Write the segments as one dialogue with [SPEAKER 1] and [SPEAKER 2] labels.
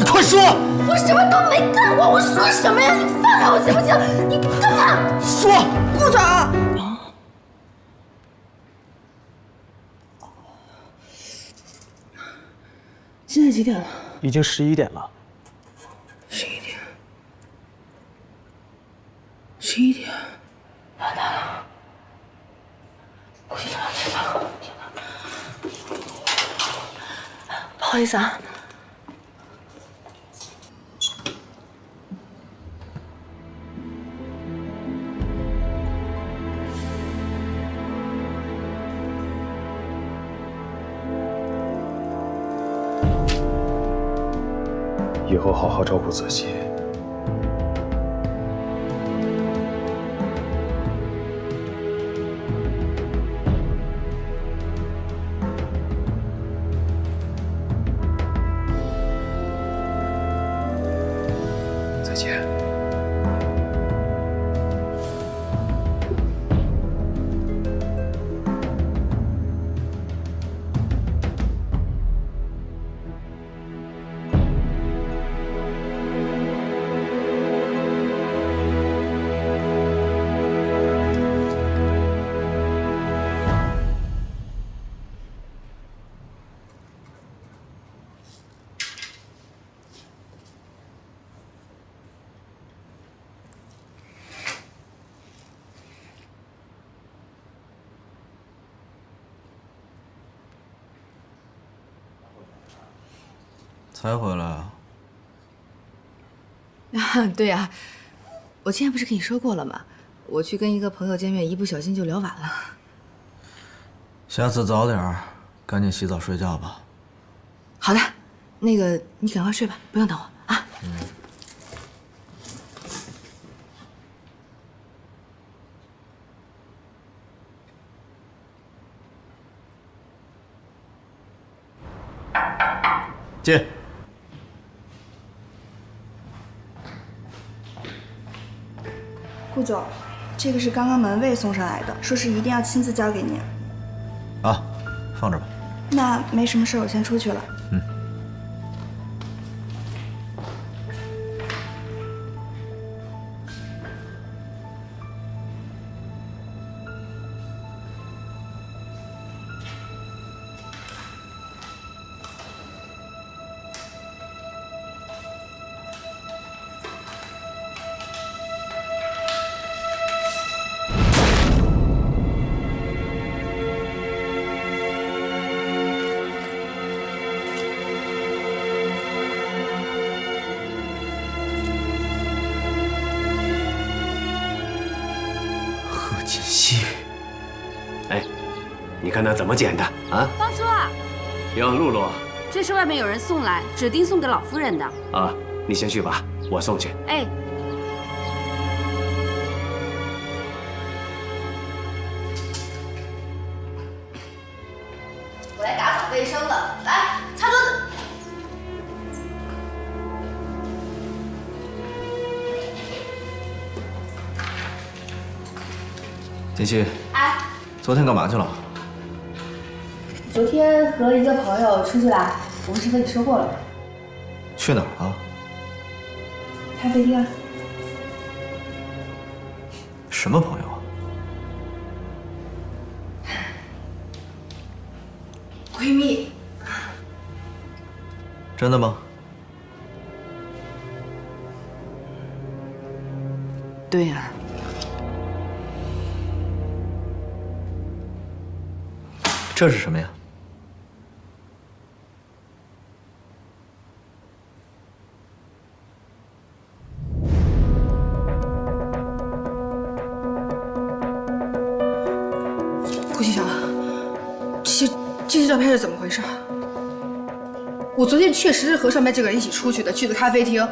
[SPEAKER 1] 你快说！
[SPEAKER 2] 我什么都没干过，我说什么呀？你放开我行不行？你干嘛？
[SPEAKER 1] 说，
[SPEAKER 2] 顾总。现在几点了？
[SPEAKER 1] 已经11点了。
[SPEAKER 2] 11点。11点。完蛋了！顾局长要吃饭了。不好意思啊。
[SPEAKER 1] 以后好好照顾自己。再见。
[SPEAKER 3] 才回来啊？
[SPEAKER 2] 对呀，我之前不是跟你说过了吗？我去跟一个朋友见面，一不小心就聊晚了。
[SPEAKER 3] 下次早点儿，赶紧洗澡睡觉吧。
[SPEAKER 2] 好的，那个你赶快睡吧，不用等我啊。
[SPEAKER 3] 进。
[SPEAKER 4] 顾总，这个是刚刚门卫送上来的，说是一定要亲自交给您。
[SPEAKER 3] 啊，放这吧。
[SPEAKER 4] 那没什么事，我先出去了。
[SPEAKER 3] 嗯。
[SPEAKER 1] 锦溪，
[SPEAKER 5] 哎，你看他怎么捡的啊？
[SPEAKER 6] 方叔啊，
[SPEAKER 5] 哟，露露，
[SPEAKER 6] 这是外面有人送来，指定送给老夫人的。
[SPEAKER 5] 啊，你先去吧，我送去。
[SPEAKER 6] 哎，
[SPEAKER 2] 我来打扫卫生了，来擦桌子。
[SPEAKER 3] 锦溪，
[SPEAKER 2] 哎，
[SPEAKER 3] 昨天干嘛去了？
[SPEAKER 2] 昨天和一个朋友出去啦，我不是跟你说过了吗？
[SPEAKER 3] 去哪儿了？
[SPEAKER 2] 咖啡厅。
[SPEAKER 3] 什么朋友啊？
[SPEAKER 2] 闺蜜。
[SPEAKER 3] 真的吗？
[SPEAKER 2] 对呀。
[SPEAKER 3] 这是什么呀？
[SPEAKER 4] 顾局长，这些照片是怎么回事？我昨天确实是和上面这个人一起出去的，去的咖啡厅，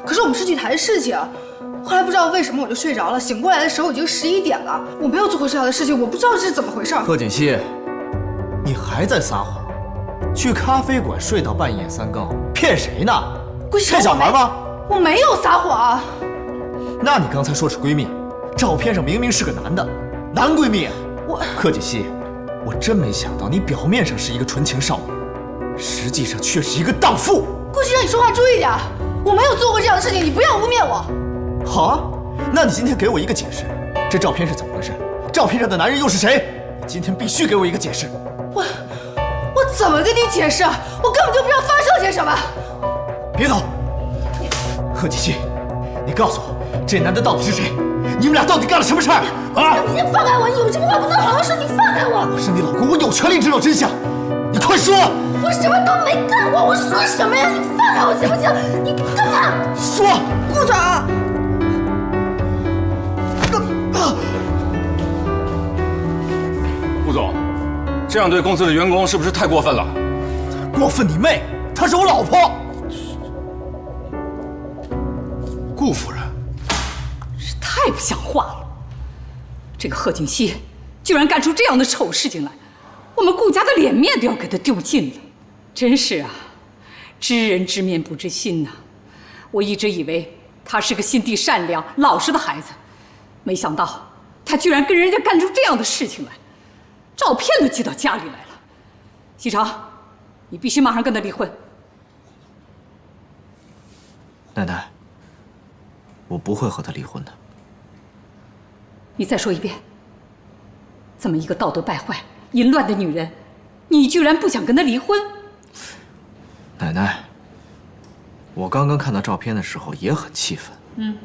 [SPEAKER 4] 可是我们是去谈事情。后来不知道为什么我就睡着了，醒过来的时候已经11点了。我没有做过这样的事情，我不知道这是怎么回事。
[SPEAKER 1] 贺锦溪，你还在撒谎？去咖啡馆睡到半夜3更，骗谁呢？骗小孩吗？
[SPEAKER 4] 我没有撒谎。
[SPEAKER 1] 那你刚才说是闺蜜，照片上明明是个男的，男闺蜜。贺锦溪，我真没想到你表面上是一个纯情少女，实际上却是一个荡妇。
[SPEAKER 4] 顾先生，你说话注意点，我没有做过这样的事情，你不要污蔑我。
[SPEAKER 1] 好啊，那你今天给我一个解释，这照片是怎么回事？照片上的男人又是谁？你今天必须给我一个解释。
[SPEAKER 4] 我怎么跟你解释？我根本就不知道发生了些什么。
[SPEAKER 1] 别走，贺锦熙，你告诉我，这男的到底是谁？你们俩到底干了什么事儿啊？
[SPEAKER 4] 你放开我！有什么话不能好好说，你放开我！
[SPEAKER 1] 我是你老公，我有权利知道真相。你快说！
[SPEAKER 4] 我什么都没干过，我说什么呀？你放开我行不行？你干嘛？
[SPEAKER 1] 说，
[SPEAKER 4] 顾长。
[SPEAKER 7] 顾总，这样对公司的员工是不是太过分了？
[SPEAKER 1] 过分你妹！她是我老婆。
[SPEAKER 7] 顾夫人，
[SPEAKER 2] 太不像话了！这个贺锦熙居然干出这样的丑事情来，我们顾家的脸面都要给他丢尽了。真是啊，知人知面不知心呐！我一直以为他是个心地善良、老实的孩子，没想到他居然跟人家干出这样的事情来，照片都寄到家里来了。西城，你必须马上跟他离婚。
[SPEAKER 3] 奶奶，我不会和他离婚的。
[SPEAKER 2] 你再说一遍，这么一个道德败坏、淫乱的女人，你居然不想跟她离婚？
[SPEAKER 3] 奶奶，我刚刚看到照片的时候也很气愤。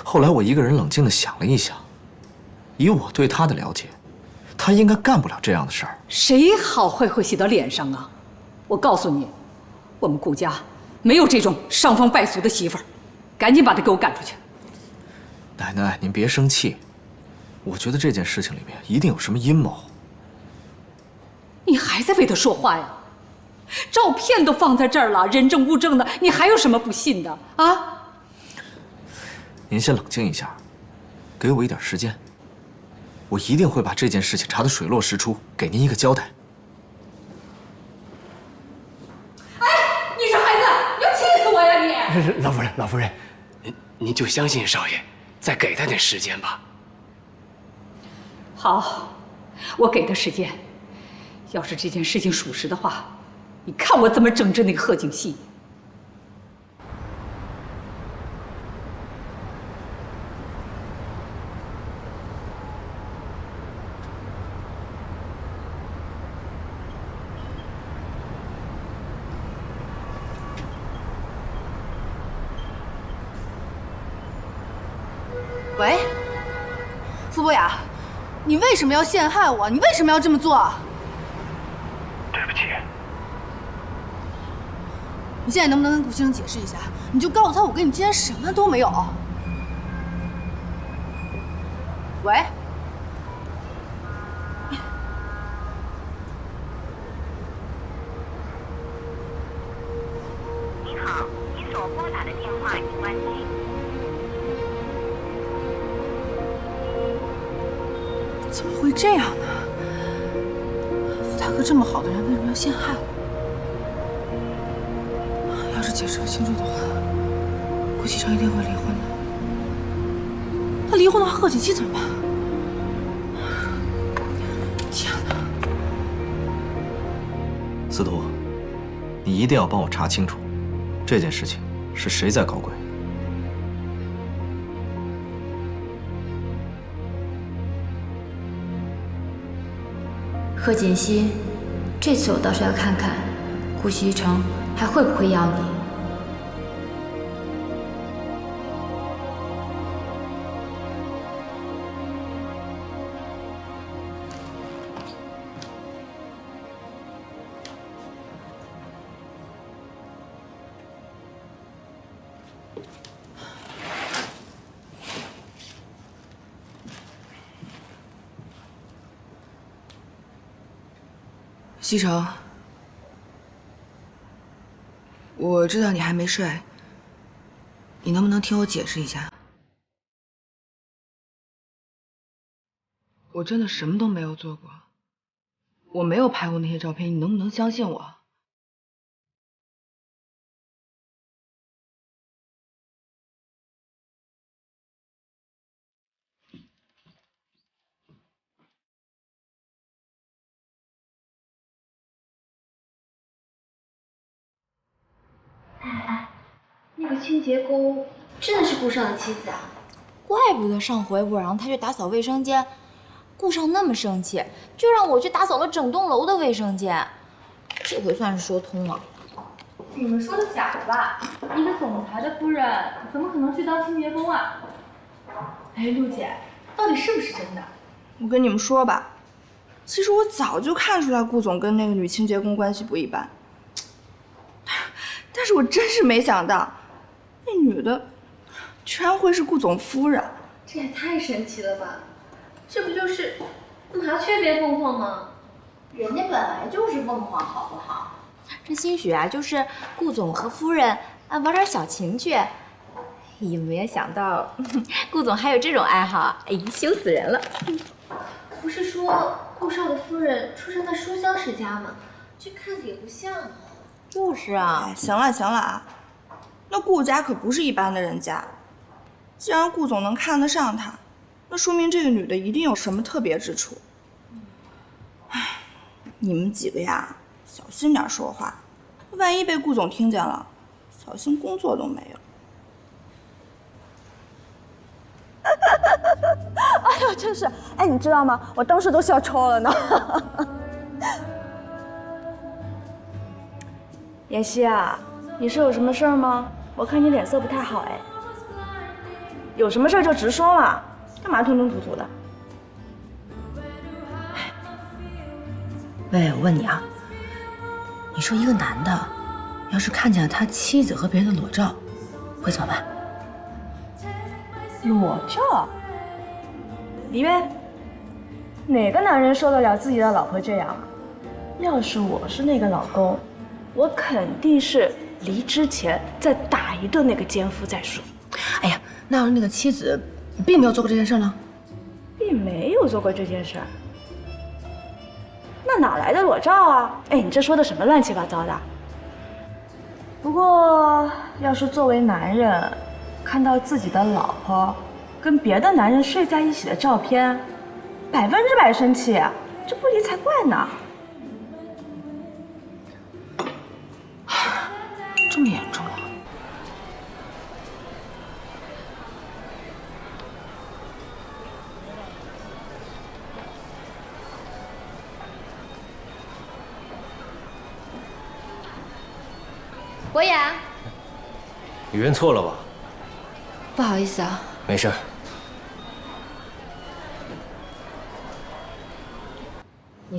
[SPEAKER 3] 后来我一个人冷静地想了一想，以我对他的了解，他应该干不了这样的事儿。
[SPEAKER 2] 谁好坏会写到脸上啊？我告诉你，我们顾家没有这种伤风败俗的媳妇儿，赶紧把她给我赶出去。
[SPEAKER 3] 奶奶，您别生气，我觉得这件事情里面一定有什么阴谋。
[SPEAKER 2] 你还在为他说话呀？照片都放在这儿了，人证物证的，你还有什么不信的啊？
[SPEAKER 3] 您先冷静一下，给我一点时间，我一定会把这件事情查得水落石出，给您一个交代。
[SPEAKER 2] 哎，你是孩子，你要气死我呀你！
[SPEAKER 5] 老夫人，您就相信少爷，再给他点时间吧。
[SPEAKER 2] 好，我给他时间。要是这件事情属实的话，你看我怎么整治那个贺锦熙。
[SPEAKER 4] 喂，傅博雅，你为什么要陷害我？你为什么要这么做？
[SPEAKER 8] 对不起。
[SPEAKER 4] 你现在能不能跟顾先生解释一下？你就告诉他，我跟你之间什么都没有。喂。
[SPEAKER 8] 您好，您所拨打的电话已关机。
[SPEAKER 4] 怎么会这样呢？傅大哥这么好的人，为什么要陷害我？要是解释不清楚的话，顾启成一定会离婚的。他离婚的话，贺锦熙怎么办？天哪！
[SPEAKER 3] 司徒，你一定要帮我查清楚，这件事情是谁在搞鬼。
[SPEAKER 9] 贺锦熙，这次我倒是要看看顾西城还会不会要你。
[SPEAKER 4] 西城，我知道你还没睡，你能不能听我解释一下？我真的什么都没有做过，我没有拍过那些照片，你能不能相信我？
[SPEAKER 9] 那个清洁工真的是顾少的妻子啊？怪不得上回我让他去打扫卫生间，顾少那么生气，就让我去打扫了整栋楼的卫生间。这回算是说通了。
[SPEAKER 10] 你们说的假的吧？一个总裁的夫人怎么可能去当清洁工啊？哎，陆姐，到底是不是真的？
[SPEAKER 4] 我跟你们说吧，其实我早就看出来顾总跟那个女清洁工关系不一般，但是我真是没想到，那女的居然会是顾总夫人。
[SPEAKER 10] 这也太神奇了吧！这不就是麻雀变凤凰吗？
[SPEAKER 9] 人家本来就是凤凰，好不好？这兴许啊，就是顾总和夫人玩点小情趣。也没有想到，顾总还有这种爱好，哎，羞死人了。
[SPEAKER 10] 不是说顾少的夫人出生在书香世家吗？这看着也不像啊。
[SPEAKER 9] 就是啊。
[SPEAKER 4] 哎，行了行了啊，那顾家可不是一般的人家。既然顾总能看得上她，那说明这个女的一定有什么特别之处。唉，你们几个呀，小心点说话，万一被顾总听见了，小心工作都没有。
[SPEAKER 10] 哎呦，真是！哎，你知道吗？我当时都笑抽了呢。妍希啊，你是有什么事儿吗？我看你脸色不太好哎。有什么事儿就直说嘛，干嘛吞吞吐吐的？
[SPEAKER 11] 喂，我问你啊，你说一个男的，要是看见了他妻子和别人的裸照，会怎么办？
[SPEAKER 10] 裸照？李月，哪个男人受得了自己的老婆这样？要是我是那个老公，我肯定是离之前再打一顿那个奸夫再说。
[SPEAKER 11] 哎呀，那要是那个妻子并没有做过这件事呢？
[SPEAKER 10] 并没有做过这件事，那哪来的裸照啊？哎，你这说的什么乱七八糟的？不过，要是作为男人，看到自己的老婆跟别的男人睡在一起的照片，100%生气，这不离才怪呢。
[SPEAKER 11] 这么严重啊？
[SPEAKER 9] 博雅，
[SPEAKER 5] 你认错了吧？
[SPEAKER 9] 不好意思啊。
[SPEAKER 5] 没事，